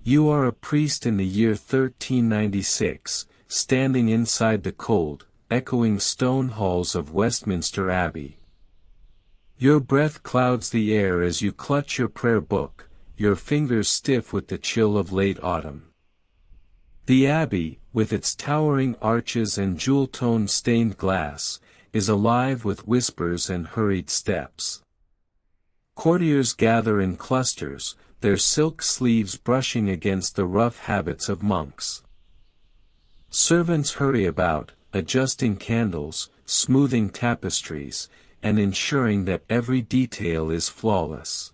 You are a priest in the year 1396, standing inside the cold, echoing stone halls of Westminster Abbey. Your breath clouds the air as you clutch your prayer book, your fingers stiff with the chill of late autumn. The Abbey, with its towering arches and jewel-toned stained glass, is alive with whispers and hurried steps. Courtiers gather in clusters, their silk sleeves brushing against the rough habits of monks. Servants hurry about, adjusting candles, smoothing tapestries, and ensuring that every detail is flawless.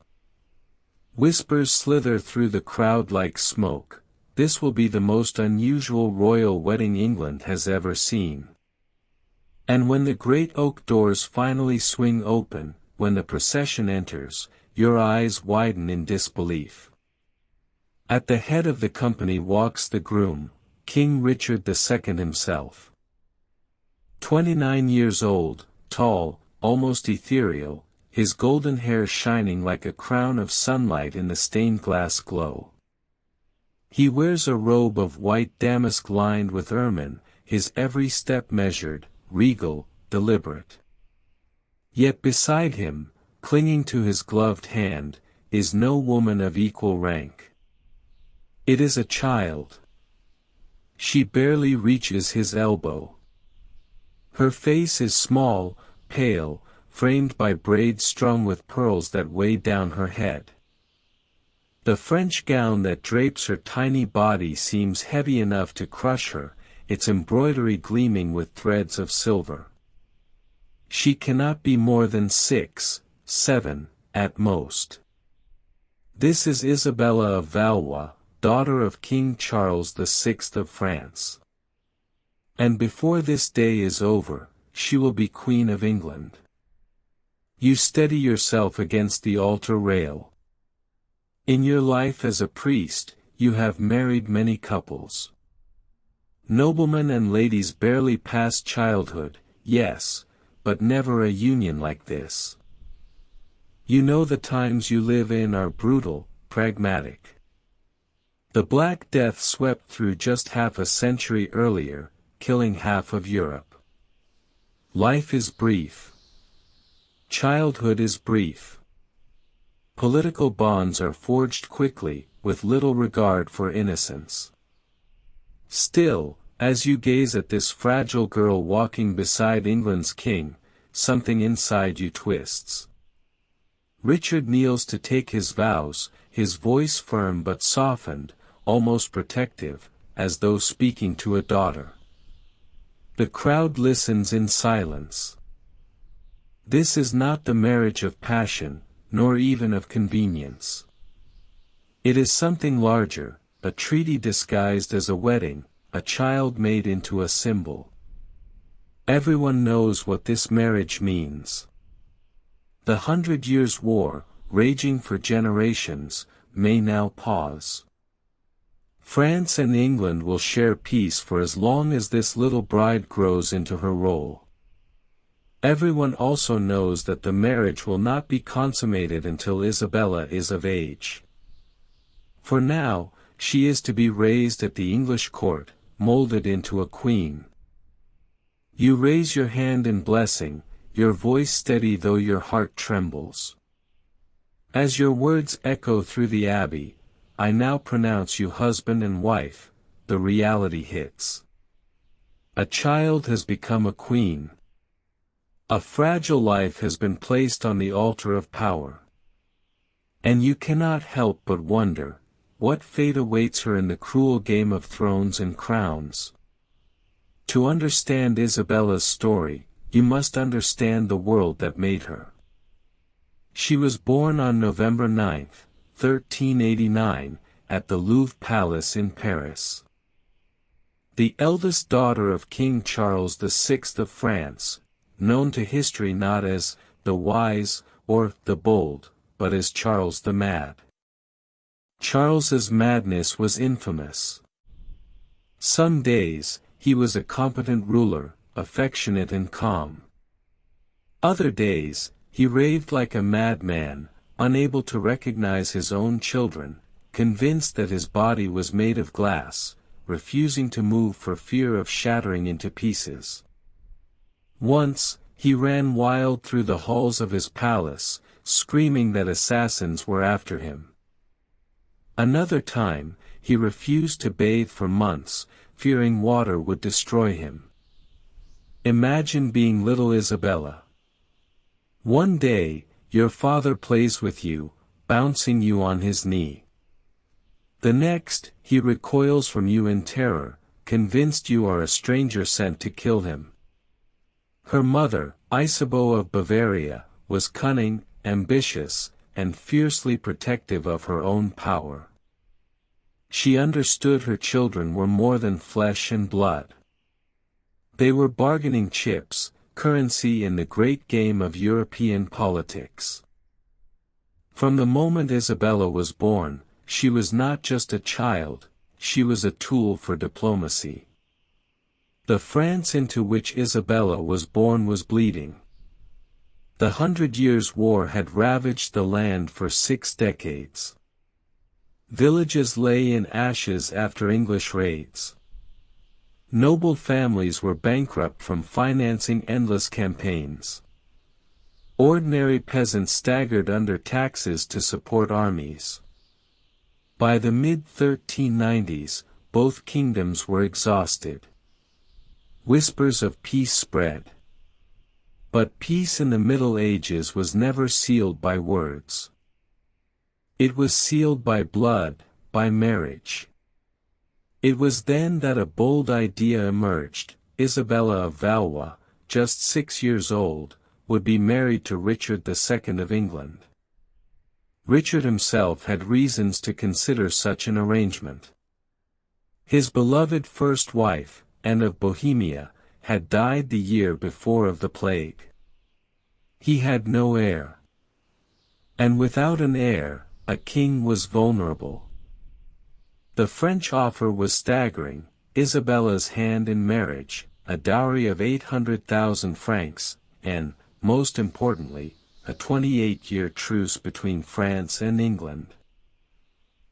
Whispers slither through the crowd like smoke. This will be the most unusual royal wedding England has ever seen. And when the great oak doors finally swing open, when the procession enters, your eyes widen in disbelief. At the head of the company walks the groom, King Richard II himself. 29 years old, tall, almost ethereal, his golden hair shining like a crown of sunlight in the stained glass glow. He wears a robe of white damask lined with ermine, his every step measured, regal, deliberate. Yet beside him, clinging to his gloved hand, is no woman of equal rank. It is a child. She barely reaches his elbow. Her face is small, pale, framed by braids strung with pearls that weigh down her head. The French gown that drapes her tiny body seems heavy enough to crush her, its embroidery gleaming with threads of silver. She cannot be more than 6, 7, at most. This is Isabella of Valois, daughter of King Charles VI of France. And before this day is over, she will be Queen of England. You steady yourself against the altar rail. In your life as a priest, you have married many couples. Noblemen and ladies barely past childhood, yes, but never a union like this. You know the times you live in are brutal, pragmatic. The Black Death swept through just half a century earlier, killing half of Europe. Life is brief. Childhood is brief. Political bonds are forged quickly, with little regard for innocence. Still, as you gaze at this fragile girl walking beside England's king, something inside you twists. Richard kneels to take his vows, his voice firm but softened, almost protective, as though speaking to a daughter. The crowd listens in silence. This is not the marriage of passion, nor even of convenience. It is something larger, a treaty disguised as a wedding, a child made into a symbol. Everyone knows what this marriage means. The 100 Years' War, raging for generations, may now pause. France and England will share peace for as long as this little bride grows into her role. Everyone also knows that the marriage will not be consummated until Isabella is of age. For now, she is to be raised at the English court, molded into a queen. You raise your hand in blessing, your voice steady though your heart trembles. As your words echo through the abbey, I now pronounce you husband and wife, the reality hits. A child has become a queen. A fragile life has been placed on the altar of power. And you cannot help but wonder, what fate awaits her in the cruel game of thrones and crowns? To understand Isabella's story, you must understand the world that made her. She was born on November 9, 1389, at the Louvre Palace in Paris. The eldest daughter of King Charles VI of France, known to history not as the Wise or the Bold, but as Charles the Mad. Charles's madness was infamous. Some days, he was a competent ruler, affectionate and calm. Other days, he raved like a madman, unable to recognize his own children, convinced that his body was made of glass, refusing to move for fear of shattering into pieces. Once, he ran wild through the halls of his palace, screaming that assassins were after him. Another time, he refused to bathe for months, fearing water would destroy him. Imagine being little Isabella. One day, your father plays with you, bouncing you on his knee. The next, he recoils from you in terror, convinced you are a stranger sent to kill him. Her mother, Isabella of Bavaria, was cunning, ambitious, and fiercely protective of her own power. She understood her children were more than flesh and blood. They were bargaining chips, currency in the great game of European politics. From the moment Isabella was born, she was not just a child, she was a tool for diplomacy. The France into which Isabella was born was bleeding. The 100 Years' War had ravaged the land for 6 decades. Villages lay in ashes after English raids. Noble families were bankrupt from financing endless campaigns. Ordinary peasants staggered under taxes to support armies. By the mid-1390s, both kingdoms were exhausted. Whispers of peace spread. But peace in the Middle Ages was never sealed by words. It was sealed by blood, by marriage. It was then that a bold idea emerged. Isabella of Valois, just 6 years old, would be married to Richard II of England. Richard himself had reasons to consider such an arrangement. His beloved first wife, Anne of Bohemia, had died the year before of the plague. He had no heir. And without an heir, a king was vulnerable. The French offer was staggering: Isabella's hand in marriage, a dowry of 800,000 francs, and, most importantly, a 28-year truce between France and England.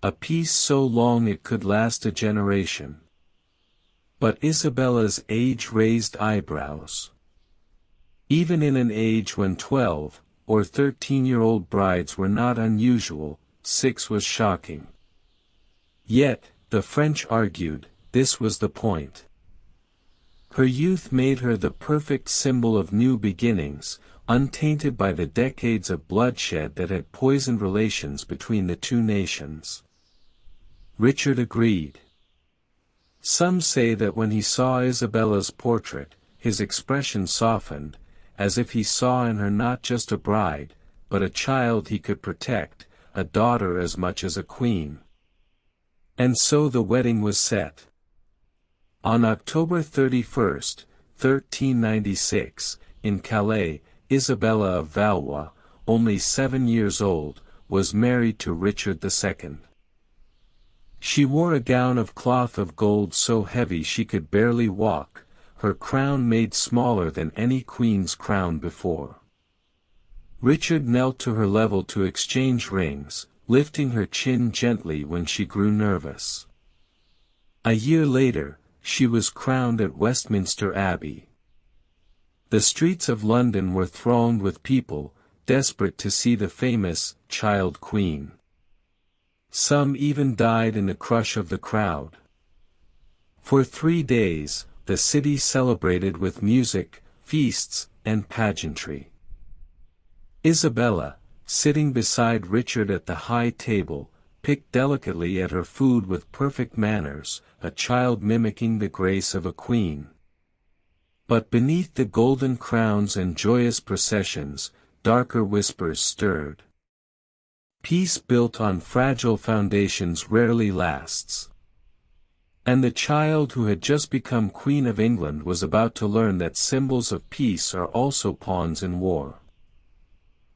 A peace so long it could last a generation. But Isabella's age raised eyebrows. Even in an age when 12- or 13-year-old brides were not unusual, 6 was shocking. Yet, the French argued, this was the point. Her youth made her the perfect symbol of new beginnings, untainted by the decades of bloodshed that had poisoned relations between the two nations. Richard agreed. Some say that when he saw Isabella's portrait, his expression softened, as if he saw in her not just a bride, but a child he could protect, a daughter as much as a queen. And so the wedding was set. On October 31, 1396, in Calais, Isabella of Valois, only 7 years old, was married to Richard II. She wore a gown of cloth of gold so heavy she could barely walk, her crown made smaller than any queen's crown before. Richard knelt to her level to exchange rings, lifting her chin gently when she grew nervous. A year later, she was crowned at Westminster Abbey. The streets of London were thronged with people, desperate to see the famous child queen. Some even died in the crush of the crowd. For 3 days, the city celebrated with music, feasts, and pageantry. Isabella, sitting beside Richard at the high table, picked delicately at her food with perfect manners, a child mimicking the grace of a queen. But beneath the golden crowns and joyous processions, darker whispers stirred. Peace built on fragile foundations rarely lasts. And the child who had just become Queen of England was about to learn that symbols of peace are also pawns in war.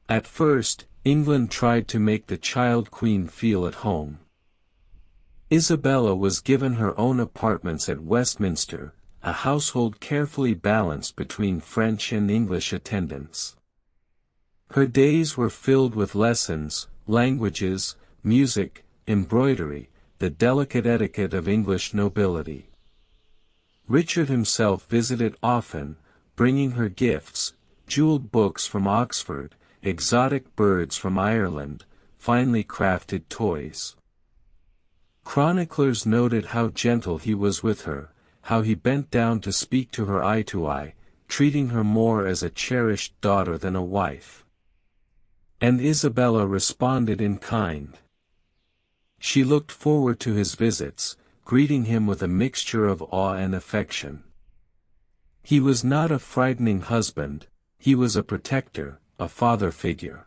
At first, England tried to make the child queen feel at home. Isabella was given her own apartments at Westminster, a household carefully balanced between French and English attendants. Her days were filled with lessons, languages, music, embroidery, the delicate etiquette of English nobility. Richard himself visited often, bringing her gifts, jeweled books from Oxford, exotic birds from Ireland, finely crafted toys. Chroniclers noted how gentle he was with her, how he bent down to speak to her eye to eye, treating her more as a cherished daughter than a wife. And Isabella responded in kind. She looked forward to his visits, greeting him with a mixture of awe and affection. He was not a frightening husband, he was a protector, a father figure.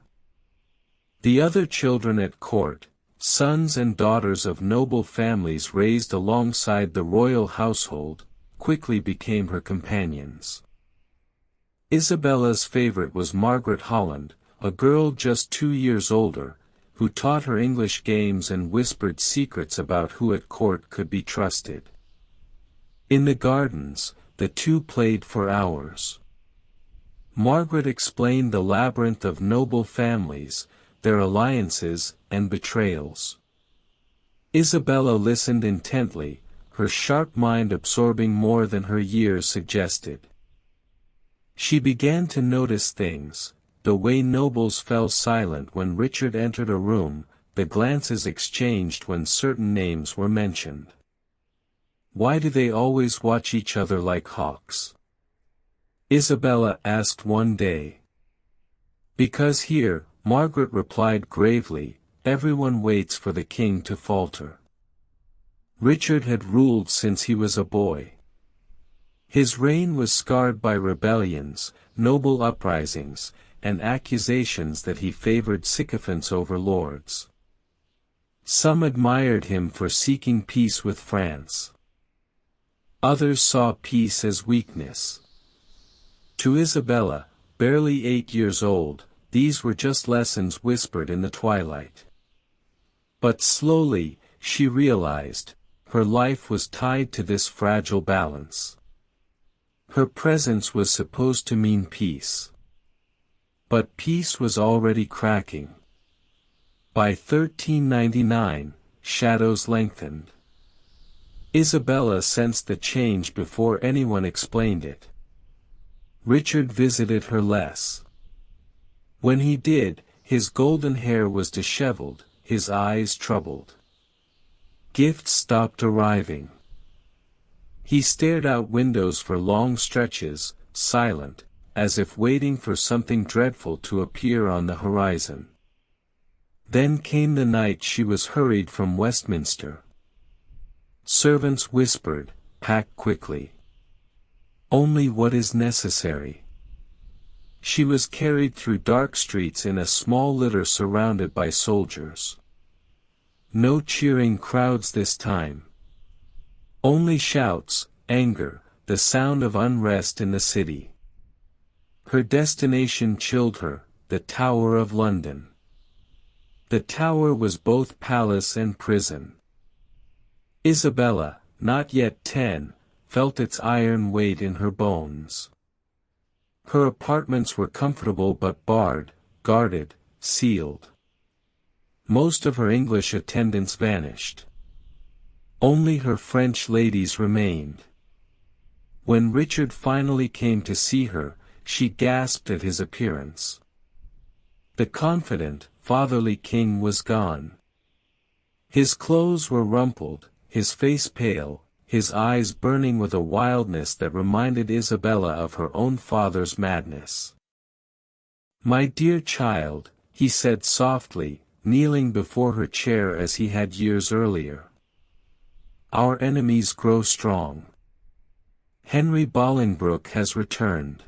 The other children at court, sons and daughters of noble families raised alongside the royal household, quickly became her companions. Isabella's favorite was Margaret Holland, a girl just 2 years older, who taught her English games and whispered secrets about who at court could be trusted. In the gardens, the two played for hours. Margaret explained the labyrinth of noble families, their alliances and betrayals. Isabella listened intently, her sharp mind absorbing more than her years suggested. She began to notice things, the way nobles fell silent when Richard entered a room, the glances exchanged when certain names were mentioned. Why do they always watch each other like hawks? Isabella asked one day. Because here, Margaret replied gravely, everyone waits for the king to falter. Richard had ruled since he was a boy. His reign was scarred by rebellions, noble uprisings, and accusations that he favored sycophants over lords. Some admired him for seeking peace with France. Others saw peace as weakness. To Isabella, barely 8 years old, these were just lessons whispered in the twilight. But slowly, she realized, her life was tied to this fragile balance. Her presence was supposed to mean peace. But peace was already cracking. By 1399, shadows lengthened. Isabella sensed the change before anyone explained it. Richard visited her less. When he did, his golden hair was disheveled, his eyes troubled. Gifts stopped arriving. He stared out windows for long stretches, silent, as if waiting for something dreadful to appear on the horizon. Then came the night she was hurried from Westminster. Servants whispered, "Pack quickly. Only what is necessary." She was carried through dark streets in a small litter surrounded by soldiers. No cheering crowds this time. Only shouts, anger, the sound of unrest in the city. Her destination chilled her, the Tower of London. The tower was both palace and prison. Isabella, not yet 10, felt its iron weight in her bones. Her apartments were comfortable but barred, guarded, sealed. Most of her English attendants vanished. Only her French ladies remained. When Richard finally came to see her, she gasped at his appearance. The confident, fatherly king was gone. His clothes were rumpled, his face pale, his eyes burning with a wildness that reminded Isabella of her own father's madness. "My dear child," he said softly, kneeling before her chair as he had years earlier. "Our enemies grow strong. Henry Bolingbroke has returned.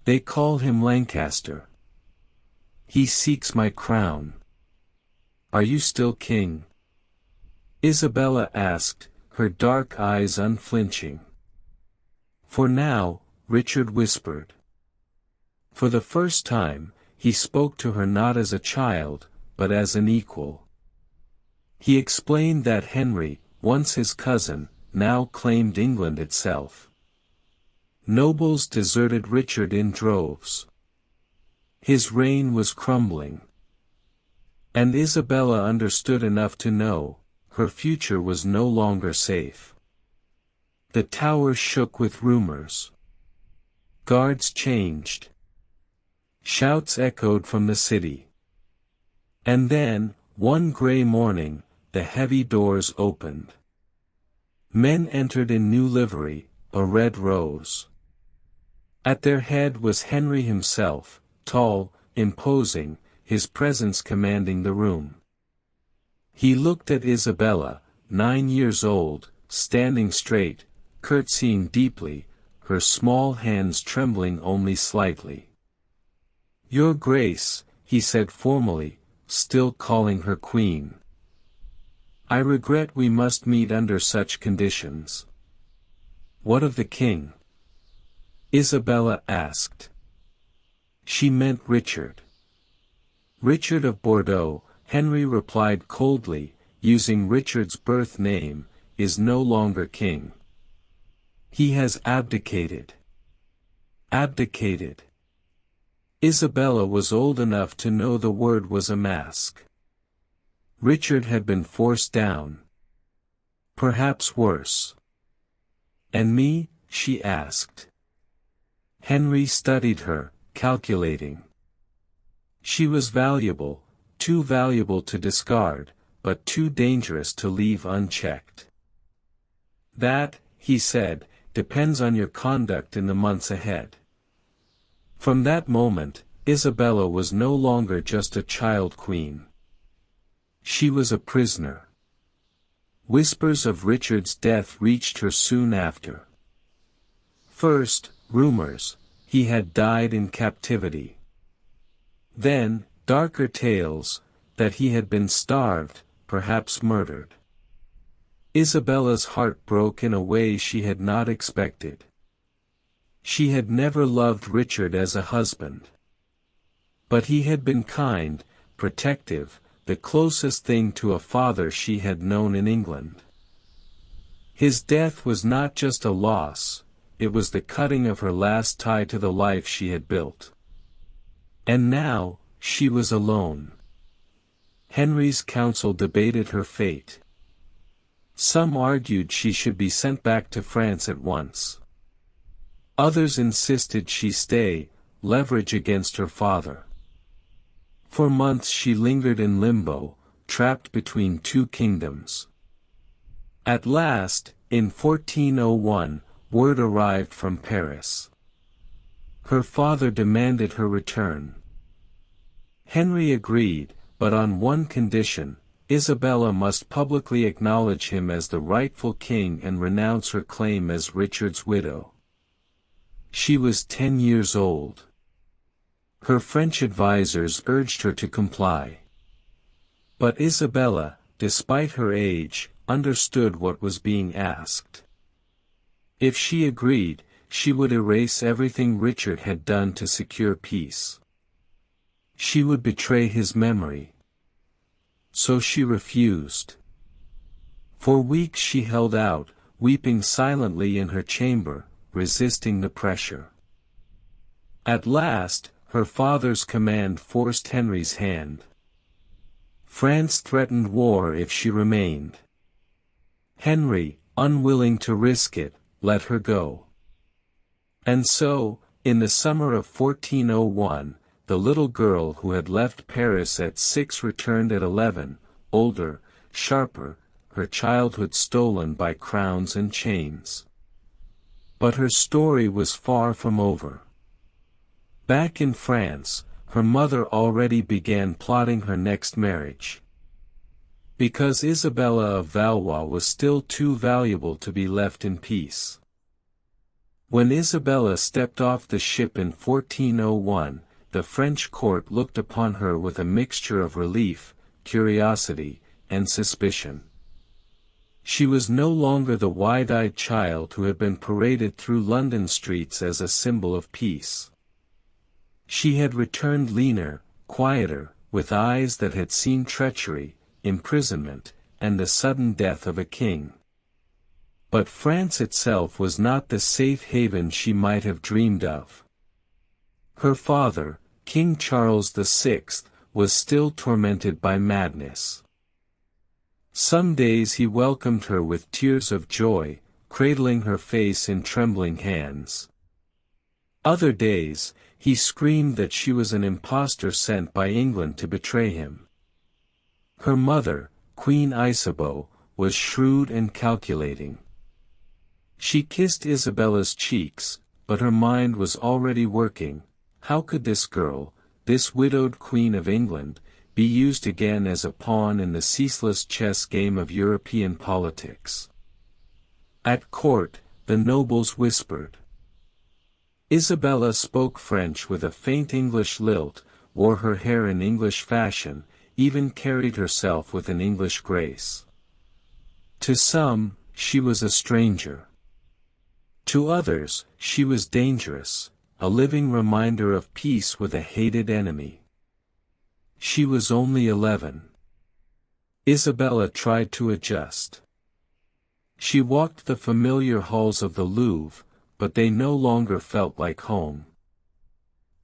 They call him Lancaster. He seeks my crown. Are you still king?" Isabella asked, her dark eyes unflinching. "For now," Richard whispered. For the first time, he spoke to her not as a child, but as an equal. He explained that Henry, once his cousin, now claimed England itself. Nobles deserted Richard in droves. His reign was crumbling. And Isabella understood enough to know, her future was no longer safe. The tower shook with rumors. Guards changed. Shouts echoed from the city. And then, one gray morning, the heavy doors opened. Men entered in new livery, a red rose. At their head was Henry himself, tall, imposing, his presence commanding the room. He looked at Isabella, 9 years old, standing straight, curtsying deeply, her small hands trembling only slightly. "Your Grace," he said formally, still calling her queen. "I regret we must meet under such conditions." "What of the king?" Isabella asked. She meant Richard. "Richard of Bordeaux," Henry replied coldly, using Richard's birth name, "is no longer king. He has abdicated." Abdicated. Isabella was old enough to know the word was a mask. Richard had been forced down. Perhaps worse. "And me?" she asked. Henry studied her, calculating. She was valuable, too valuable to discard, but too dangerous to leave unchecked. "That," he said, "depends on your conduct in the months ahead." From that moment, Isabella was no longer just a child queen. She was a prisoner. Whispers of Richard's death reached her soon after. First, rumors, he had died in captivity. Then, darker tales, that he had been starved, perhaps murdered. Isabella's heart broke in a way she had not expected. She had never loved Richard as a husband. But he had been kind, protective, the closest thing to a father she had known in England. His death was not just a loss, it was the cutting of her last tie to the life she had built. And now, she was alone. Henry's council debated her fate. Some argued she should be sent back to France at once. Others insisted she stay, leverage against her father. For months she lingered in limbo, trapped between two kingdoms. At last, in 1401, word arrived from Paris. Her father demanded her return. Henry agreed, but on one condition: Isabella must publicly acknowledge him as the rightful king and renounce her claim as Richard's widow. She was 10 years old. Her French advisers urged her to comply. But Isabella, despite her age, understood what was being asked. If she agreed, she would erase everything Richard had done to secure peace. She would betray his memory. So she refused. For weeks she held out, weeping silently in her chamber, resisting the pressure. At last, her father's command forced Henry's hand. France threatened war if she remained. Henry, unwilling to risk it, let her go. And so, in the summer of 1401, the little girl who had left Paris at 6 returned at 11, older, sharper, her childhood stolen by crowns and chains. But her story was far from over. Back in France, her mother already began plotting her next marriage. Because Isabella of Valois was still too valuable to be left in peace. When Isabella stepped off the ship in 1401, the French court looked upon her with a mixture of relief, curiosity, and suspicion. She was no longer the wide-eyed child who had been paraded through London streets as a symbol of peace. She had returned leaner, quieter, with eyes that had seen treachery, imprisonment, and the sudden death of a king. But France itself was not the safe haven she might have dreamed of. Her father, King Charles VI, was still tormented by madness. Some days he welcomed her with tears of joy, cradling her face in trembling hands. Other days, he screamed that she was an impostor sent by England to betray him. Her mother, Queen Isabeau, was shrewd and calculating. She kissed Isabella's cheeks, but her mind was already working. How could this girl, this widowed Queen of England, be used again as a pawn in the ceaseless chess game of European politics? At court, the nobles whispered. Isabella spoke French with a faint English lilt, wore her hair in English fashion, even carried herself with an English grace. To some, she was a stranger. To others, she was dangerous, a living reminder of peace with a hated enemy. She was only 11. Isabella tried to adjust. She walked the familiar halls of the Louvre, but they no longer felt like home.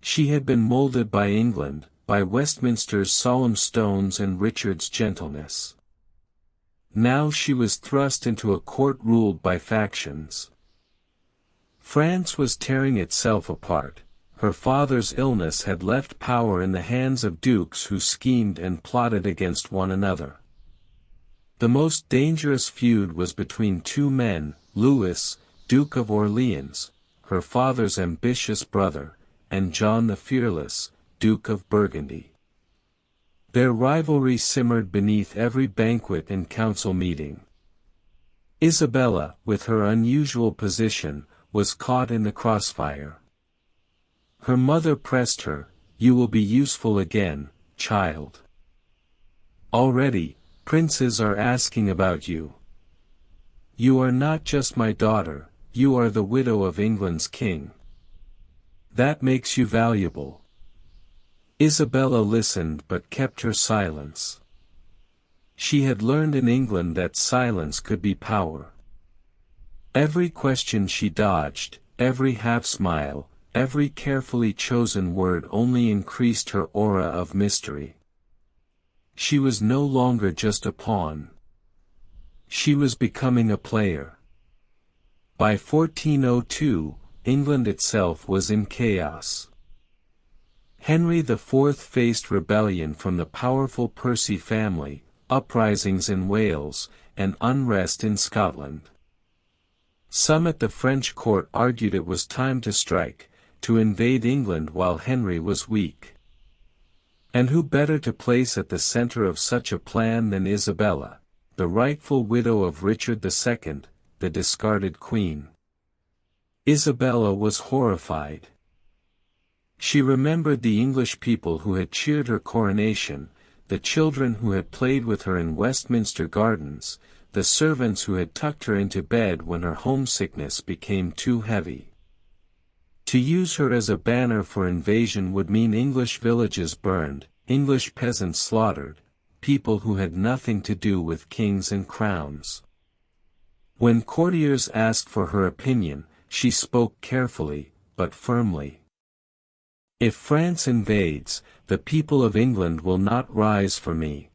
She had been molded by England, by Westminster's solemn stones and Richard's gentleness. Now she was thrust into a court ruled by factions. France was tearing itself apart. Her father's illness had left power in the hands of dukes who schemed and plotted against one another. The most dangerous feud was between two men, Louis, Duke of Orleans, her father's ambitious brother, and John the Fearless, Duke of Burgundy. Their rivalry simmered beneath every banquet and council meeting. Isabella, with her unusual position, was caught in the crossfire. Her mother pressed her, "You will be useful again, child. Already, princes are asking about you. You are not just my daughter, you are the widow of England's king. That makes you valuable." Isabella listened but kept her silence. She had learned in England that silence could be power. Every question she dodged, every half-smile, every carefully chosen word only increased her aura of mystery. She was no longer just a pawn. She was becoming a player. By 1402, England itself was in chaos. Henry IV faced rebellion from the powerful Percy family, uprisings in Wales, and unrest in Scotland. Some at the French court argued it was time to strike, to invade England while Henry was weak. And who better to place at the center of such a plan than Isabella, the rightful widow of Richard II, the discarded queen? Isabella was horrified. She remembered the English people who had cheered her coronation, the children who had played with her in Westminster Gardens, the servants who had tucked her into bed when her homesickness became too heavy. To use her as a banner for invasion would mean English villages burned, English peasants slaughtered, people who had nothing to do with kings and crowns. When courtiers asked for her opinion, she spoke carefully, but firmly. "If France invades, the people of England will not rise for me.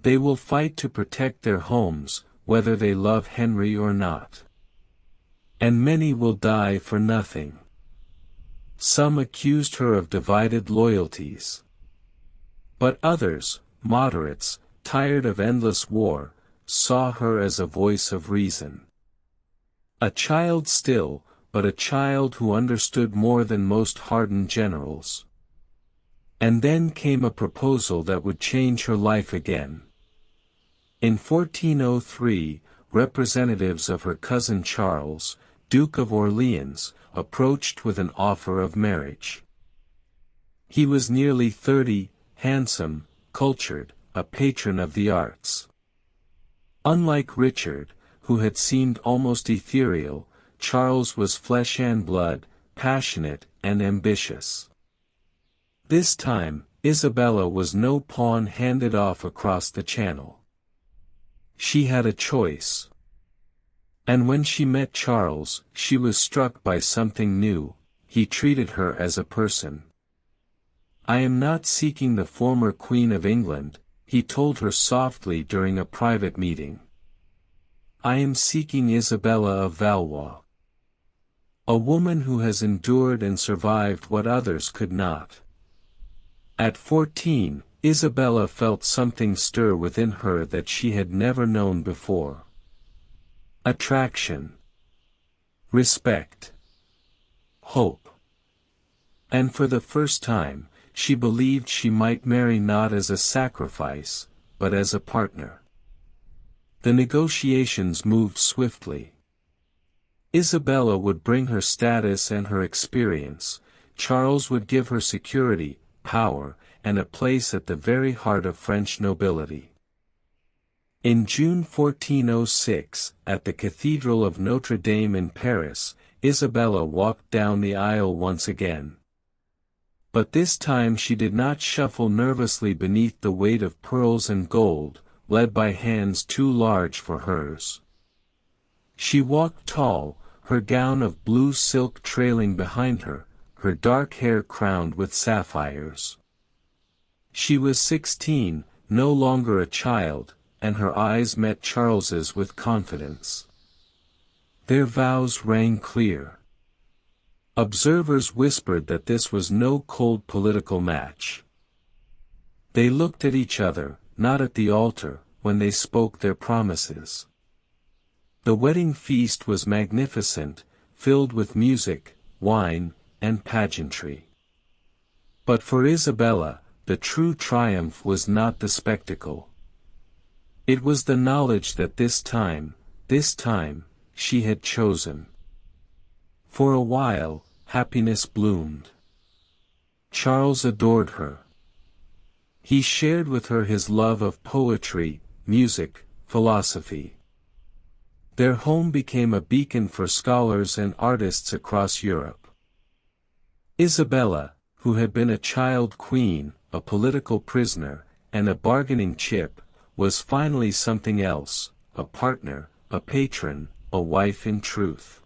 They will fight to protect their homes, whether they love Henry or not. And many will die for nothing." Some accused her of divided loyalties. But others, moderates, tired of endless war, saw her as a voice of reason. A child still, but a child who understood more than most hardened generals. And then came a proposal that would change her life again. In 1403, representatives of her cousin Charles, Duke of Orleans, approached with an offer of marriage. He was nearly 30, handsome, cultured, a patron of the arts. Unlike Richard, who had seemed almost ethereal, Charles was flesh and blood, passionate and ambitious. This time, Isabella was no pawn handed off across the channel. She had a choice. And when she met Charles, she was struck by something new. He treated her as a person. "I am not seeking the former Queen of England," he told her softly during a private meeting. "I am seeking Isabella of Valois. A woman who has endured and survived what others could not." At 14, Isabella felt something stir within her that she had never known before. Attraction. Respect. Hope. And for the first time, she believed she might marry not as a sacrifice, but as a partner. The negotiations moved swiftly. Isabella would bring her status and her experience, Charles would give her security, power, and a place at the very heart of French nobility. In June 1406, at the Cathedral of Notre Dame in Paris, Isabella walked down the aisle once again. But this time she did not shuffle nervously beneath the weight of pearls and gold, led by hands too large for hers. She walked tall, her gown of blue silk trailing behind her, her dark hair crowned with sapphires. She was 16, no longer a child, and her eyes met Charles's with confidence. Their vows rang clear. Observers whispered that this was no cold political match. They looked at each other, not at the altar, when they spoke their promises. The wedding feast was magnificent, filled with music, wine, and pageantry. But for Isabella, the true triumph was not the spectacle. It was the knowledge that this time, she had chosen. For a while, happiness bloomed. Charles adored her. He shared with her his love of poetry, music, philosophy. Their home became a beacon for scholars and artists across Europe. Isabella, who had been a child queen, a political prisoner, and a bargaining chip, was finally something else, a partner, a patron, a wife in truth.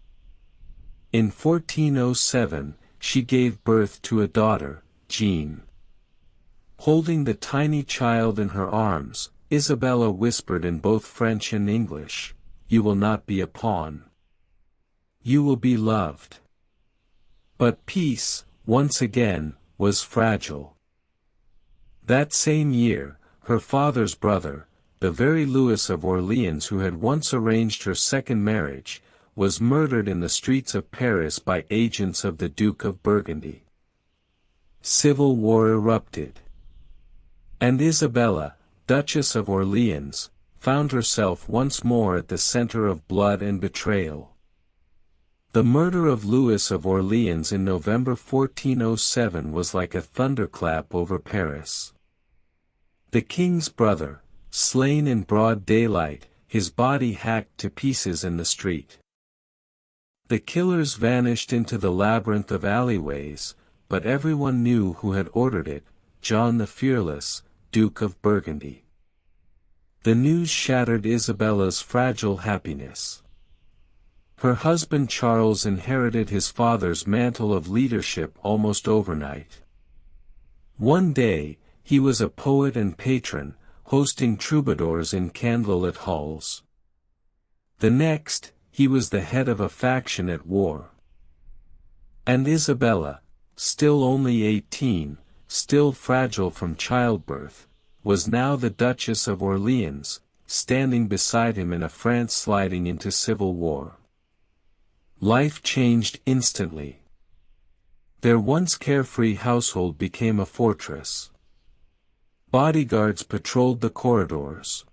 In 1407, she gave birth to a daughter, Jean. Holding the tiny child in her arms, Isabella whispered in both French and English, "You will not be a pawn. You will be loved." But peace, once again, was fragile. That same year, her father's brother, the very Louis of Orleans who had once arranged her second marriage, was murdered in the streets of Paris by agents of the Duke of Burgundy. Civil war erupted. And Isabella, Duchess of Orleans, found herself once more at the center of blood and betrayal. The murder of Louis of Orleans in November 1407 was like a thunderclap over Paris. The king's brother, slain in broad daylight, his body hacked to pieces in the street. The killers vanished into the labyrinth of alleyways, but everyone knew who had ordered it, John the Fearless, Duke of Burgundy. The news shattered Isabella's fragile happiness. Her husband Charles inherited his father's mantle of leadership almost overnight. One day, he was a poet and patron, hosting troubadours in candlelit halls. The next, he was the head of a faction at war. And Isabella, still only 18, still fragile from childbirth, was now the Duchess of Orleans, standing beside him in a France sliding into civil war. Life changed instantly. Their once carefree household became a fortress. Bodyguards patrolled the corridors.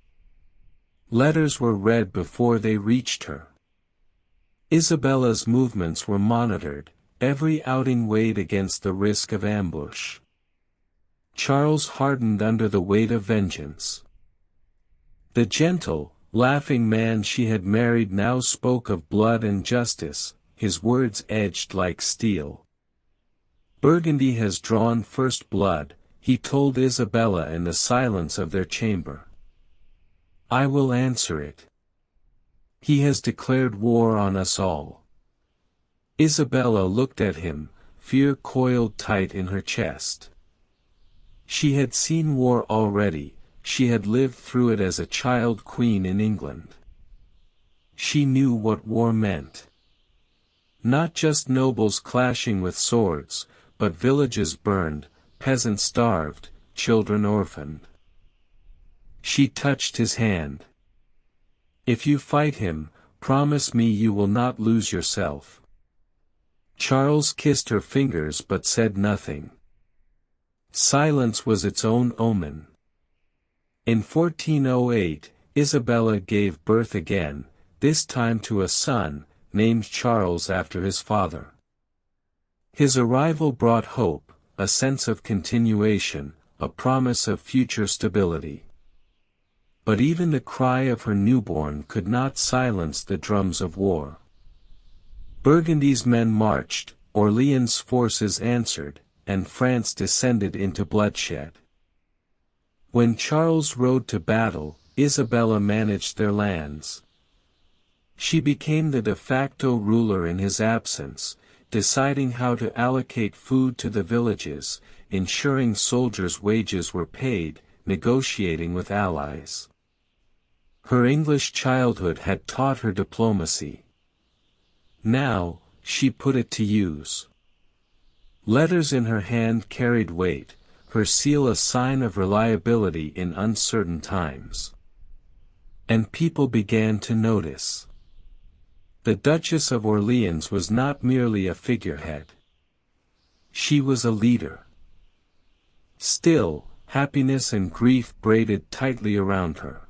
Letters were read before they reached her. Isabella's movements were monitored, every outing weighed against the risk of ambush. Charles hardened under the weight of vengeance. The gentle, laughing man she had married now spoke of blood and justice, his words edged like steel. "Burgundy has drawn first blood," he told Isabella in the silence of their chamber. "I will answer it. He has declared war on us all." Isabella looked at him, fear coiled tight in her chest. She had seen war already, she had lived through it as a child queen in England. She knew what war meant. Not just nobles clashing with swords, but villages burned, peasants starved, children orphaned. She touched his hand. "If you fight him, promise me you will not lose yourself." Charles kissed her fingers but said nothing. Silence was its own omen. In 1408, Isabella gave birth again, this time to a son, named Charles after his father. His arrival brought hope, a sense of continuation, a promise of future stability. But even the cry of her newborn could not silence the drums of war. Burgundy's men marched, Orleans' forces answered, and France descended into bloodshed. When Charles rode to battle, Isabella managed their lands. She became the de facto ruler in his absence, deciding how to allocate food to the villages, ensuring soldiers' wages were paid, negotiating with allies. Her English childhood had taught her diplomacy. Now, she put it to use. Letters in her hand carried weight, her seal a sign of reliability in uncertain times. And people began to notice. The Duchess of Orleans was not merely a figurehead. She was a leader. Still, happiness and grief braided tightly around her.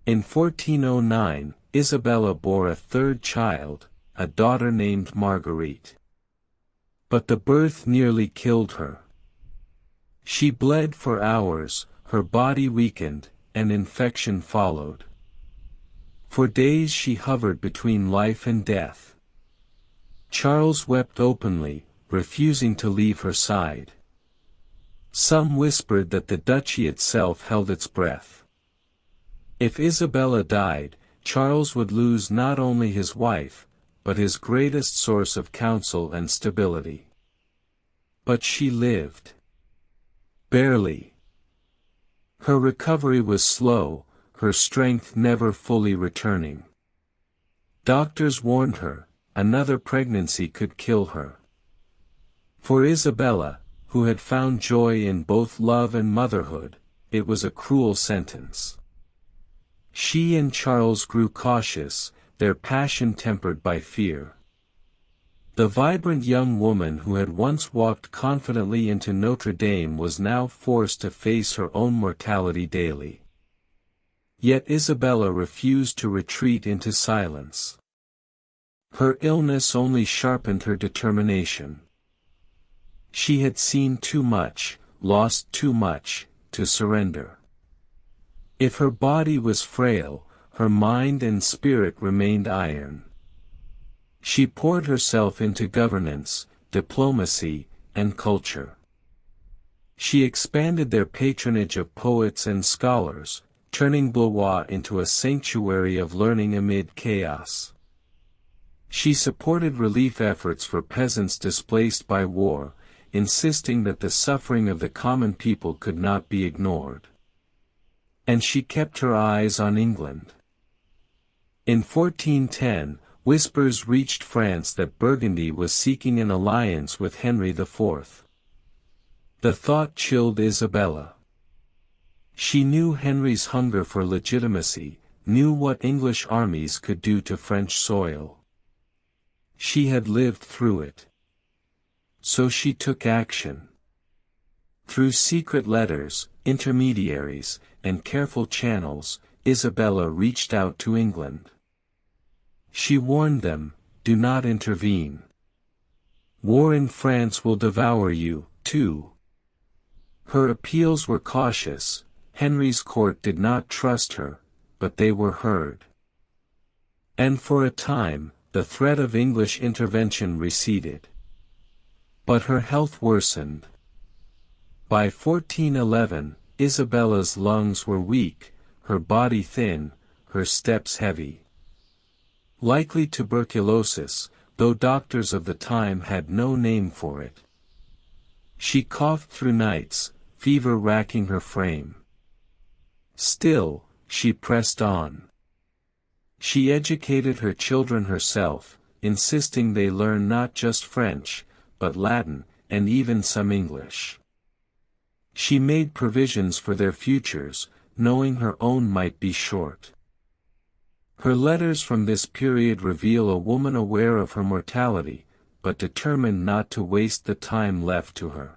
In 1409, Isabella bore a third child, a daughter named Marguerite. But the birth nearly killed her. She bled for hours, her body weakened, an infection followed. For days she hovered between life and death. Charles wept openly, refusing to leave her side. Some whispered that the duchy itself held its breath. If Isabella died, Charles would lose not only his wife, but his greatest source of counsel and stability. But she lived. Barely. Her recovery was slow, her strength never fully returning. Doctors warned her, another pregnancy could kill her. For Isabella, who had found joy in both love and motherhood, it was a cruel sentence. She and Charles grew cautious, their passion tempered by fear. The vibrant young woman who had once walked confidently into Notre Dame was now forced to face her own mortality daily. Yet Isabella refused to retreat into silence. Her illness only sharpened her determination. She had seen too much, lost too much, to surrender. If her body was frail, her mind and spirit remained iron. She poured herself into governance, diplomacy, and culture. She expanded their patronage of poets and scholars, turning Blois into a sanctuary of learning amid chaos. She supported relief efforts for peasants displaced by war, insisting that the suffering of the common people could not be ignored. And she kept her eyes on England. In 1410, whispers reached France that Burgundy was seeking an alliance with Henry IV. The thought chilled Isabella. She knew Henry's hunger for legitimacy, knew what English armies could do to French soil. She had lived through it. So she took action. Through secret letters, intermediaries, and careful channels, Isabella reached out to England. She warned them, do not intervene. War in France will devour you, too. Her appeals were cautious, Henry's court did not trust her, but they were heard. And for a time, the threat of English intervention receded. But her health worsened. By 1411, Isabella's lungs were weak, her body thin, her steps heavy. Likely tuberculosis, though doctors of the time had no name for it. She coughed through nights, fever racking her frame. Still, she pressed on. She educated her children herself, insisting they learn not just French, but Latin, and even some English. She made provisions for their futures, knowing her own might be short. Her letters from this period reveal a woman aware of her mortality, but determined not to waste the time left to her.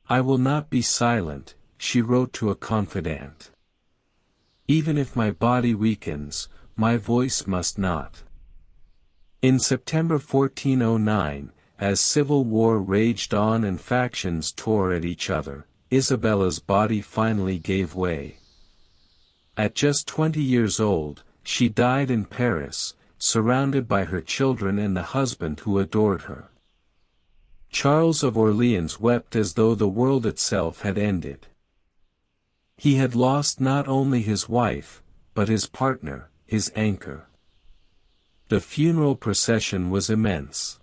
"I will not be silent," she wrote to a confidant. "Even if my body weakens, my voice must not." In September 1409, as civil war raged on and factions tore at each other, Isabella's body finally gave way. At just 20 years old, she died in Paris, surrounded by her children and the husband who adored her. Charles of Orleans wept as though the world itself had ended. He had lost not only his wife, but his partner, his anchor. The funeral procession was immense.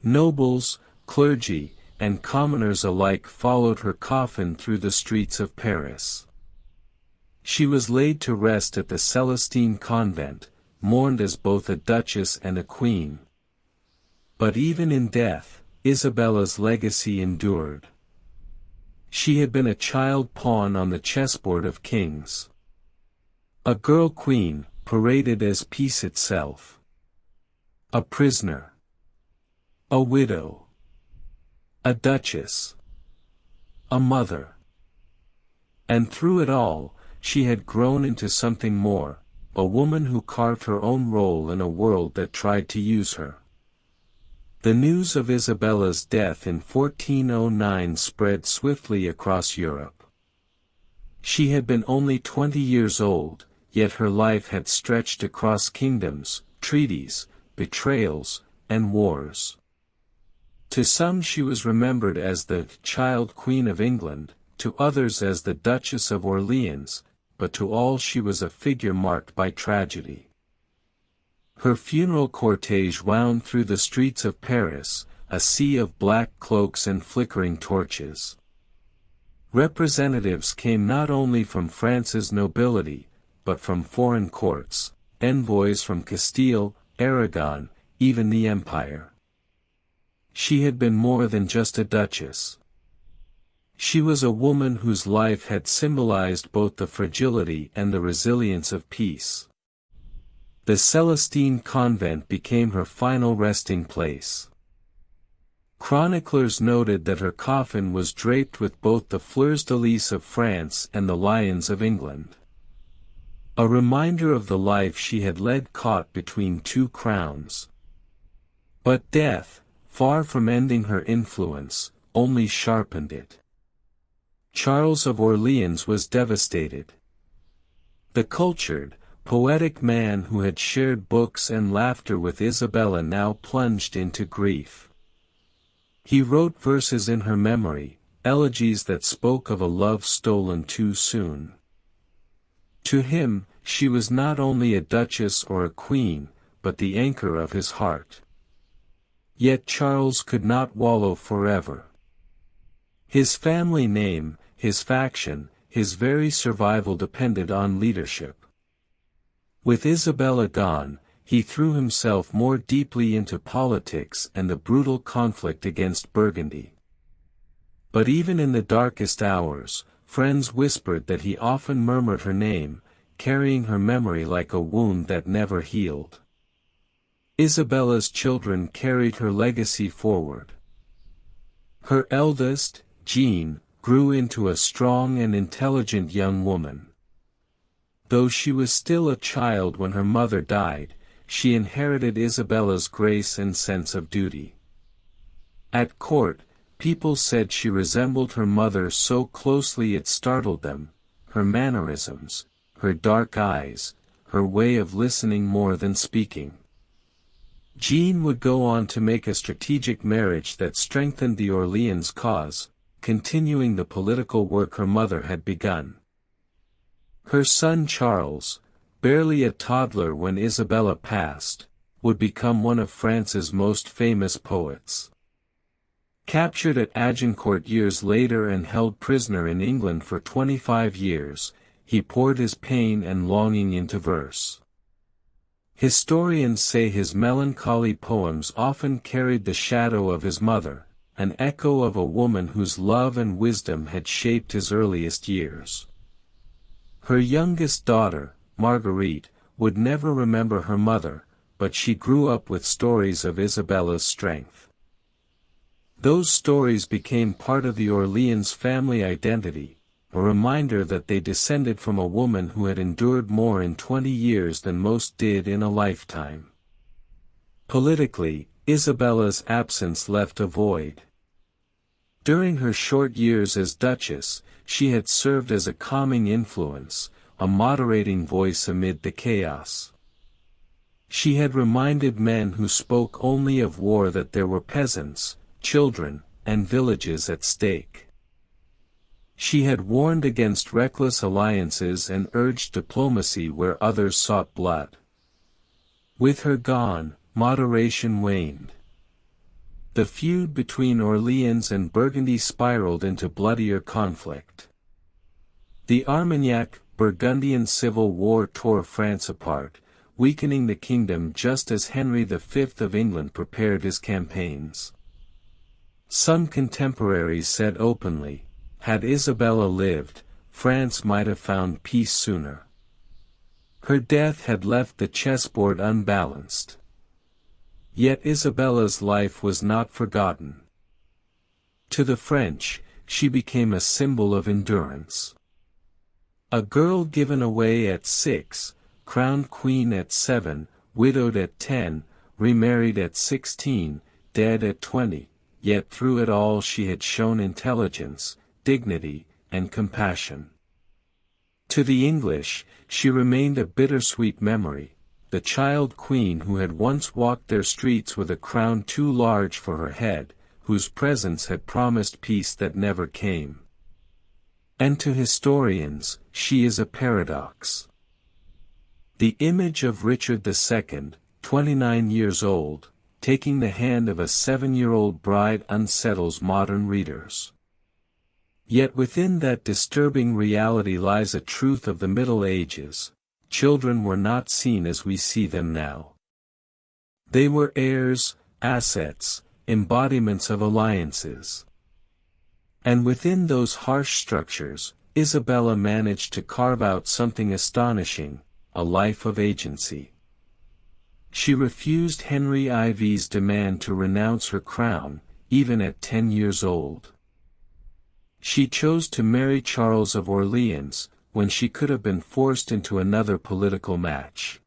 Nobles, clergy, and commoners alike followed her coffin through the streets of Paris. She was laid to rest at the Celestine convent, mourned as both a duchess and a queen. But even in death, Isabella's legacy endured. She had been a child pawn on the chessboard of kings. A girl queen, paraded as peace itself. A prisoner. A widow. A duchess. A mother. And through it all, she had grown into something more, a woman who carved her own role in a world that tried to use her. The news of Isabella's death in 1409 spread swiftly across Europe. She had been only 20 years old, yet her life had stretched across kingdoms, treaties, betrayals, and wars. To some she was remembered as the child queen of England, to others as the Duchess of Orleans, but to all she was a figure marked by tragedy. Her funeral cortege wound through the streets of Paris, a sea of black cloaks and flickering torches. Representatives came not only from France's nobility, but from foreign courts, envoys from Castile, Aragon, even the Empire. She had been more than just a duchess. She was a woman whose life had symbolized both the fragility and the resilience of peace. The Celestine convent became her final resting place. Chroniclers noted that her coffin was draped with both the fleurs-de-lis of France and the lions of England. A reminder of the life she had led caught between two crowns. But death, far from ending her influence, only sharpened it. Charles of Orleans was devastated. The cultured, poetic man who had shared books and laughter with Isabella now plunged into grief. He wrote verses in her memory, elegies that spoke of a love stolen too soon. To him, she was not only a duchess or a queen, but the anchor of his heart. Yet Charles could not wallow forever. His family name, his faction, his very survival depended on leadership. With Isabella gone, he threw himself more deeply into politics and the brutal conflict against Burgundy. But even in the darkest hours, friends whispered that he often murmured her name, carrying her memory like a wound that never healed. Isabella's children carried her legacy forward. Her eldest, Jean, grew into a strong and intelligent young woman. Though she was still a child when her mother died, she inherited Isabella's grace and sense of duty. At court, people said she resembled her mother so closely it startled them, her mannerisms, her dark eyes, her way of listening more than speaking. Jean would go on to make a strategic marriage that strengthened the Orleans cause, continuing the political work her mother had begun. Her son Charles, barely a toddler when Isabella passed, would become one of France's most famous poets. Captured at Agincourt years later and held prisoner in England for 25 years, he poured his pain and longing into verse. Historians say his melancholy poems often carried the shadow of his mother, an echo of a woman whose love and wisdom had shaped his earliest years. Her youngest daughter, Marguerite, would never remember her mother, but she grew up with stories of Isabella's strength. Those stories became part of the Orleans family identity, a reminder that they descended from a woman who had endured more in 20 years than most did in a lifetime. Politically, Isabella's absence left a void. During her short years as Duchess, she had served as a calming influence, a moderating voice amid the chaos. She had reminded men who spoke only of war that there were peasants, children, and villages at stake. She had warned against reckless alliances and urged diplomacy where others sought blood. With her gone, moderation waned. The feud between Orleans and Burgundy spiraled into bloodier conflict. The Armagnac-Burgundian civil war tore France apart, weakening the kingdom just as Henry V of England prepared his campaigns. Some contemporaries said openly, had Isabella lived, France might have found peace sooner. Her death had left the chessboard unbalanced. Yet Isabella's life was not forgotten. To the French, she became a symbol of endurance. A girl given away at 6, crowned queen at 7, widowed at 10, remarried at 16, dead at 20, yet through it all she had shown intelligence, dignity, and compassion. To the English, she remained a bittersweet memory, the child queen who had once walked their streets with a crown too large for her head, whose presence had promised peace that never came. And to historians, she is a paradox. The image of Richard II, 29 years old, taking the hand of a 7-year-old bride unsettles modern readers. Yet within that disturbing reality lies a truth of the Middle Ages: children were not seen as we see them now. They were heirs, assets, embodiments of alliances. And within those harsh structures, Isabella managed to carve out something astonishing, a life of agency. She refused Henry IV's demand to renounce her crown, even at 10 years old. She chose to marry Charles of Orleans, when she could have been forced into another political match.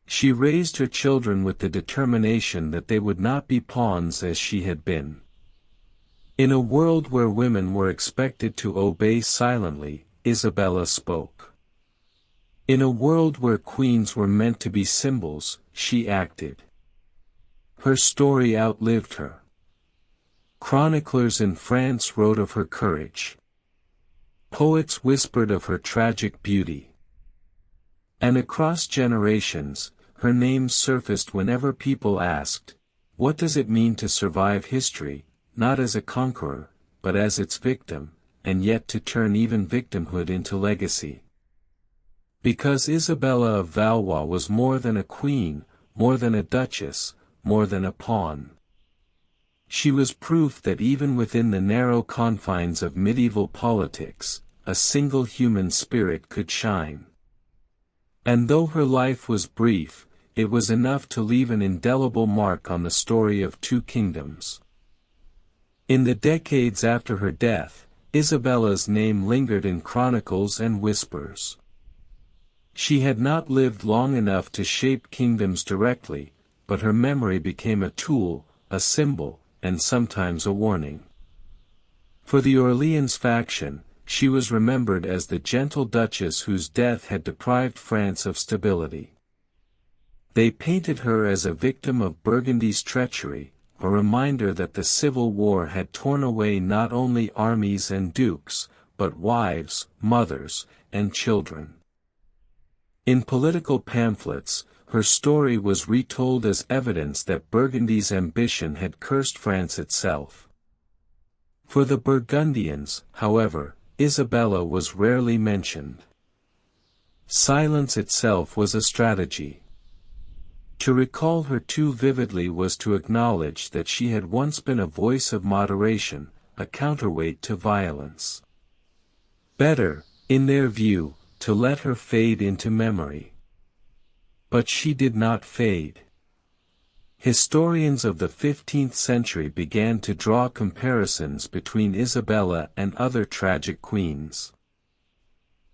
She raised her children with the determination that they would not be pawns as she had been. In a world where women were expected to obey silently, Isabella spoke. In a world where queens were meant to be symbols, she acted. Her story outlived her. Chroniclers in France wrote of her courage. Poets whispered of her tragic beauty. And across generations, her name surfaced whenever people asked, what does it mean to survive history, not as a conqueror, but as its victim, and yet to turn even victimhood into legacy? Because Isabella of Valois was more than a queen, more than a duchess, more than a pawn. She was proof that even within the narrow confines of medieval politics, a single human spirit could shine. And though her life was brief, it was enough to leave an indelible mark on the story of two kingdoms. In the decades after her death, Isabella's name lingered in chronicles and whispers. She had not lived long enough to shape kingdoms directly, but her memory became a tool, a symbol, and sometimes a warning. For the Orleans faction, she was remembered as the gentle duchess whose death had deprived France of stability. They painted her as a victim of Burgundy's treachery, a reminder that the civil war had torn away not only armies and dukes, but wives, mothers, and children. In political pamphlets, her story was retold as evidence that Burgundy's ambition had cursed France itself. For the Burgundians, however, Isabella was rarely mentioned. Silence itself was a strategy. To recall her too vividly was to acknowledge that she had once been a voice of moderation, a counterweight to violence. Better, in their view, to let her fade into memory. But she did not fade. Historians of the 15th century began to draw comparisons between Isabella and other tragic queens.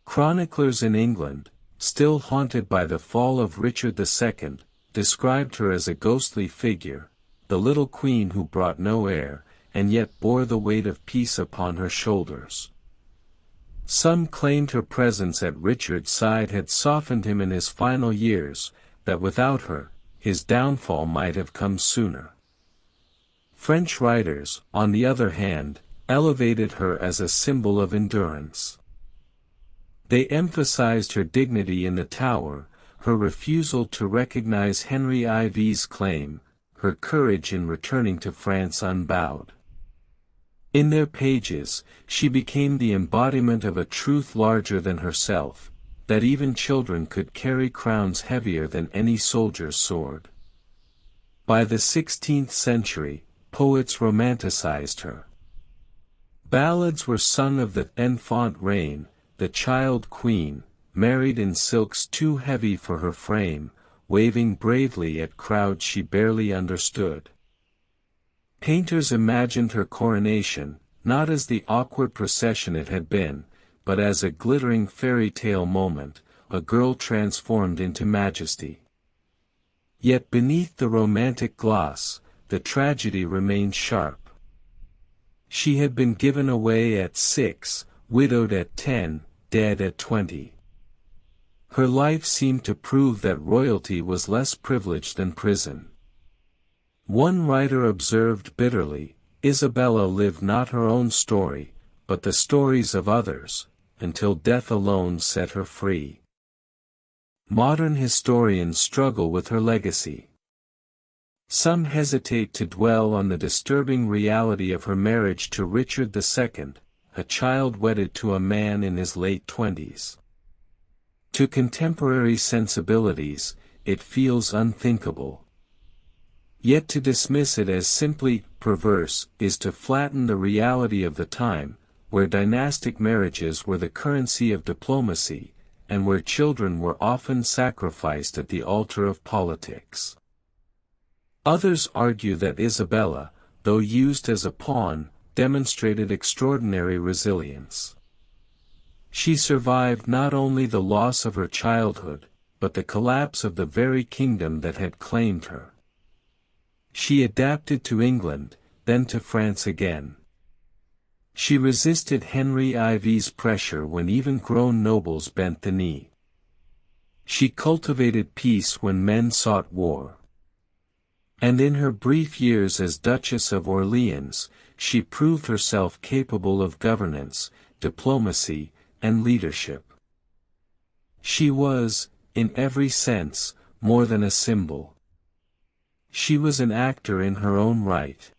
Chroniclers in England, still haunted by the fall of Richard II, described her as a ghostly figure, the little queen who brought no heir, and yet bore the weight of peace upon her shoulders. Some claimed her presence at Richard's side had softened him in his final years, that without her, his downfall might have come sooner. French writers, on the other hand, elevated her as a symbol of endurance. They emphasized her dignity in the Tower, her refusal to recognize Henry IV's claim, her courage in returning to France unbowed. In their pages, she became the embodiment of a truth larger than herself, that even children could carry crowns heavier than any soldier's sword. By the 16th century, poets romanticized her. Ballads were sung of the enfant reine, the child queen, married in silks too heavy for her frame, waving bravely at crowds she barely understood. Painters imagined her coronation, not as the awkward procession it had been, but as a glittering fairy tale moment, a girl transformed into majesty. Yet beneath the romantic gloss, the tragedy remained sharp. She had been given away at 6, widowed at 10, dead at 20. Her life seemed to prove that royalty was less privilege than prison. One writer observed bitterly, Isabella lived not her own story, but the stories of others, until death alone set her free. Modern historians struggle with her legacy. Some hesitate to dwell on the disturbing reality of her marriage to Richard II, a child wedded to a man in his late 20s. To contemporary sensibilities, it feels unthinkable. Yet to dismiss it as simply perverse is to flatten the reality of the time, where dynastic marriages were the currency of diplomacy, and where children were often sacrificed at the altar of politics. Others argue that Isabella, though used as a pawn, demonstrated extraordinary resilience. She survived not only the loss of her childhood, but the collapse of the very kingdom that had claimed her. She adapted to England, then to France again. She resisted Henry IV's pressure when even grown nobles bent the knee. She cultivated peace when men sought war. And in her brief years as Duchess of Orleans, she proved herself capable of governance, diplomacy, and leadership. She was, in every sense, more than a symbol. She was an actor in her own right.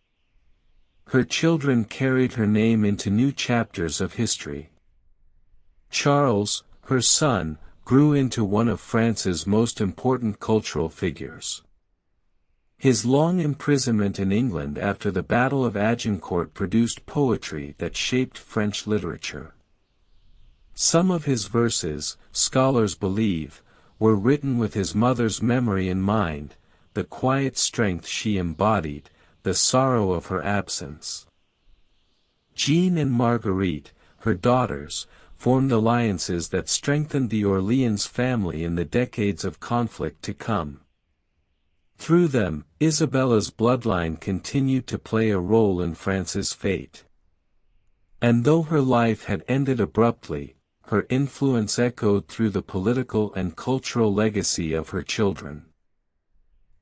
Her children carried her name into new chapters of history. Charles, her son, grew into one of France's most important cultural figures. His long imprisonment in England after the Battle of Agincourt produced poetry that shaped French literature. Some of his verses, scholars believe, were written with his mother's memory in mind, the quiet strength she embodied, the sorrow of her absence. Jean and Marguerite, her daughters, formed alliances that strengthened the Orleans family in the decades of conflict to come. Through them, Isabella's bloodline continued to play a role in France's fate. And though her life had ended abruptly, her influence echoed through the political and cultural legacy of her children.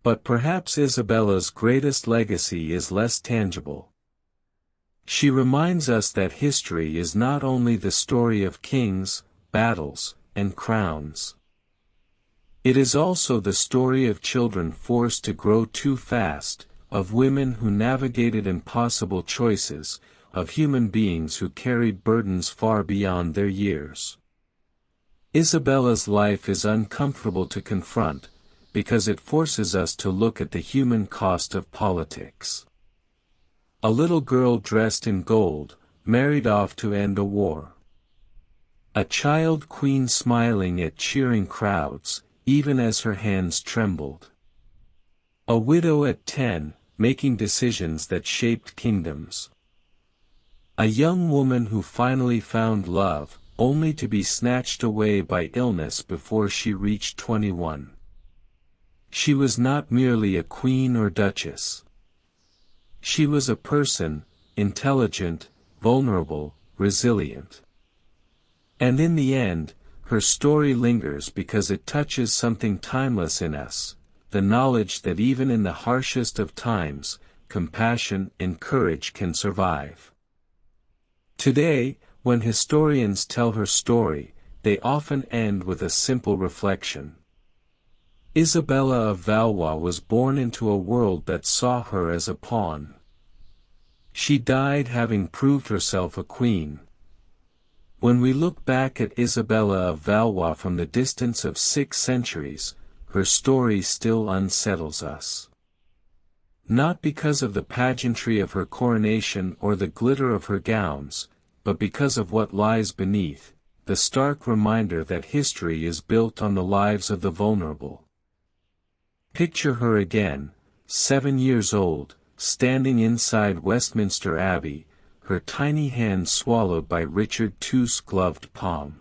But perhaps Isabella's greatest legacy is less tangible. She reminds us that history is not only the story of kings, battles, and crowns. It is also the story of children forced to grow too fast, of women who navigated impossible choices, of human beings who carried burdens far beyond their years. Isabella's life is uncomfortable to confront, because it forces us to look at the human cost of politics. A little girl dressed in gold, married off to end a war. A child queen smiling at cheering crowds, even as her hands trembled. A widow at 10, making decisions that shaped kingdoms. A young woman who finally found love, only to be snatched away by illness before she reached 21. She was not merely a queen or duchess. She was a person, intelligent, vulnerable, resilient. And in the end, her story lingers because it touches something timeless in us, the knowledge that even in the harshest of times, compassion and courage can survive. Today, when historians tell her story, they often end with a simple reflection. Isabella of Valois was born into a world that saw her as a pawn. She died having proved herself a queen. When we look back at Isabella of Valois from the distance of 6 centuries, her story still unsettles us. Not because of the pageantry of her coronation or the glitter of her gowns, but because of what lies beneath, the stark reminder that history is built on the lives of the vulnerable. Picture her again, 7 years old, standing inside Westminster Abbey, her tiny hand swallowed by Richard II's gloved palm.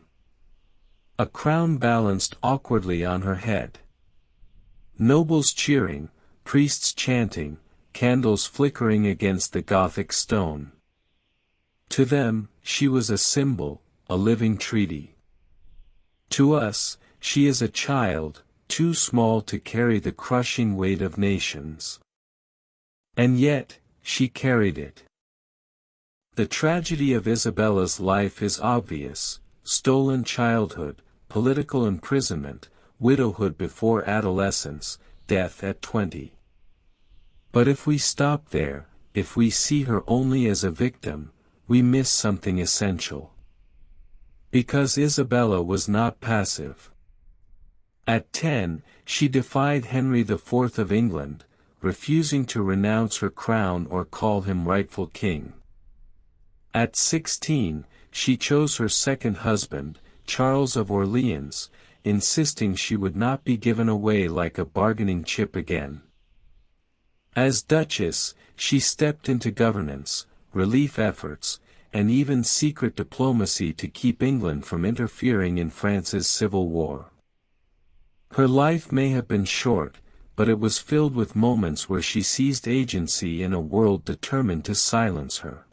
A crown balanced awkwardly on her head. Nobles cheering, priests chanting, candles flickering against the Gothic stone. To them, she was a symbol, a living treaty. To us, she is a child, too small to carry the crushing weight of nations. And yet, she carried it. The tragedy of Isabella's life is obvious: stolen childhood, political imprisonment, widowhood before adolescence, death at 20. But if we stop there, if we see her only as a victim, we miss something essential. Because Isabella was not passive. At 10, she defied Henry IV of England, refusing to renounce her crown or call him rightful king. At 16, she chose her second husband, Charles of Orleans, insisting she would not be given away like a bargaining chip again. As Duchess, she stepped into governance, relief efforts, and even secret diplomacy to keep England from interfering in France's civil war. Her life may have been short, but it was filled with moments where she seized agency in a world determined to silence her.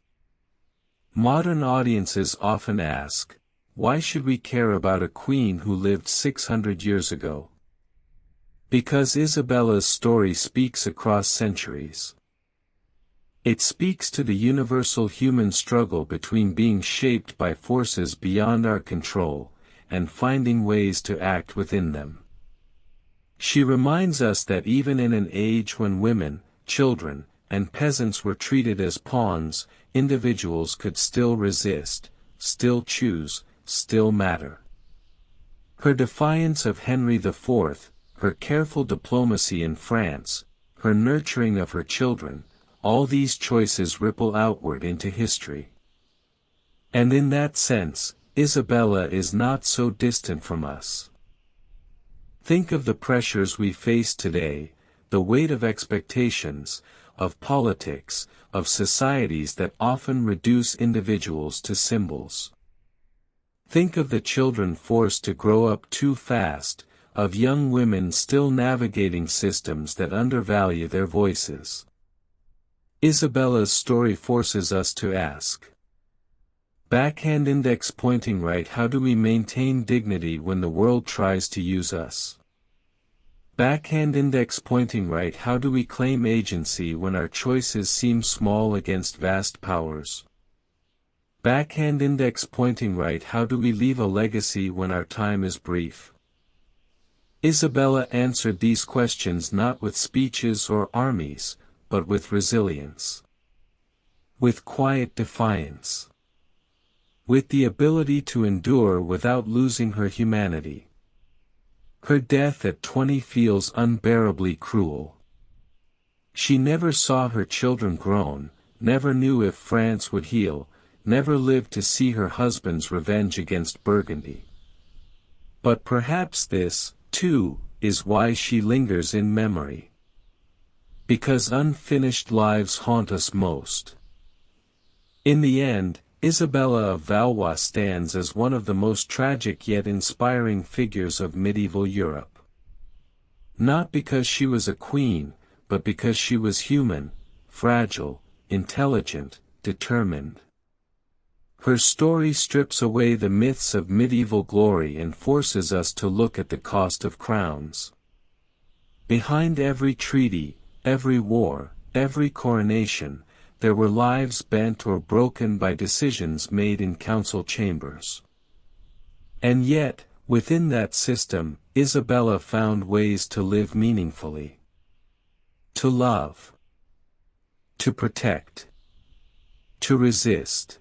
Modern audiences often ask, why should we care about a queen who lived 600 years ago? Because Isabella's story speaks across centuries. It speaks to the universal human struggle between being shaped by forces beyond our control, and finding ways to act within them. She reminds us that even in an age when women, children, and peasants were treated as pawns, individuals could still resist, still choose, still matter. Her defiance of Henry IV, her careful diplomacy in France, her nurturing of her children, all these choices ripple outward into history. And in that sense, Isabella is not so distant from us. Think of the pressures we face today, the weight of expectations, of politics, of societies that often reduce individuals to symbols. Think of the children forced to grow up too fast, of young women still navigating systems that undervalue their voices. Isabella's story forces us to ask. Backhand index pointing right: how do we maintain dignity when the world tries to use us? Backhand index pointing right: how do we claim agency when our choices seem small against vast powers? Backhand index pointing right: how do we leave a legacy when our time is brief? Isabella answered these questions not with speeches or armies, but with resilience. With quiet defiance. With the ability to endure without losing her humanity. Her death at 20 feels unbearably cruel. She never saw her children grown, never knew if France would heal, never lived to see her husband's revenge against Burgundy. But perhaps this, too, is why she lingers in memory. Because unfinished lives haunt us most. In the end, Isabella of Valois stands as one of the most tragic yet inspiring figures of medieval Europe. Not because she was a queen, but because she was human, fragile, intelligent, determined. Her story strips away the myths of medieval glory and forces us to look at the cost of crowns. Behind every treaty, every war, every coronation, there were lives bent or broken by decisions made in council chambers. And yet, within that system, Isabella found ways to live meaningfully. To love. To protect. To resist.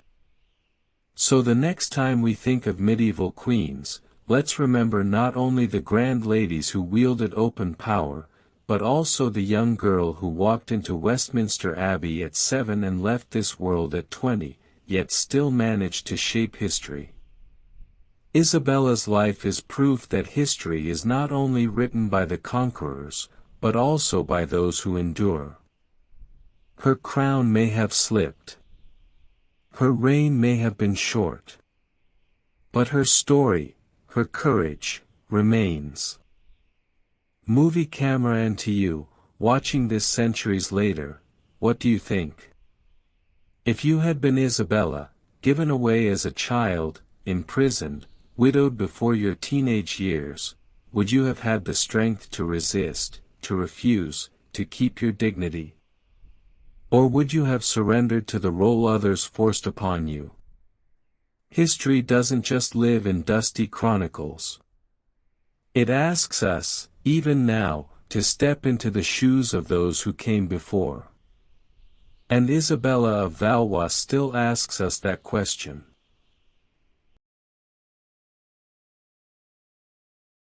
So the next time we think of medieval queens, let's remember not only the grand ladies who wielded open power, but also the young girl who walked into Westminster Abbey at 7 and left this world at 20, yet still managed to shape history. Isabella's life is proof that history is not only written by the conquerors, but also by those who endure. Her crown may have slipped. Her reign may have been short. But her story, her courage, remains. Movie camera, and to you, watching this centuries later, what do you think? If you had been Isabella, given away as a child, imprisoned, widowed before your teenage years, would you have had the strength to resist, to refuse, to keep your dignity? Or would you have surrendered to the role others forced upon you? History doesn't just live in dusty chronicles. It asks us, even now, to step into the shoes of those who came before. And Isabella of Valois still asks us that question.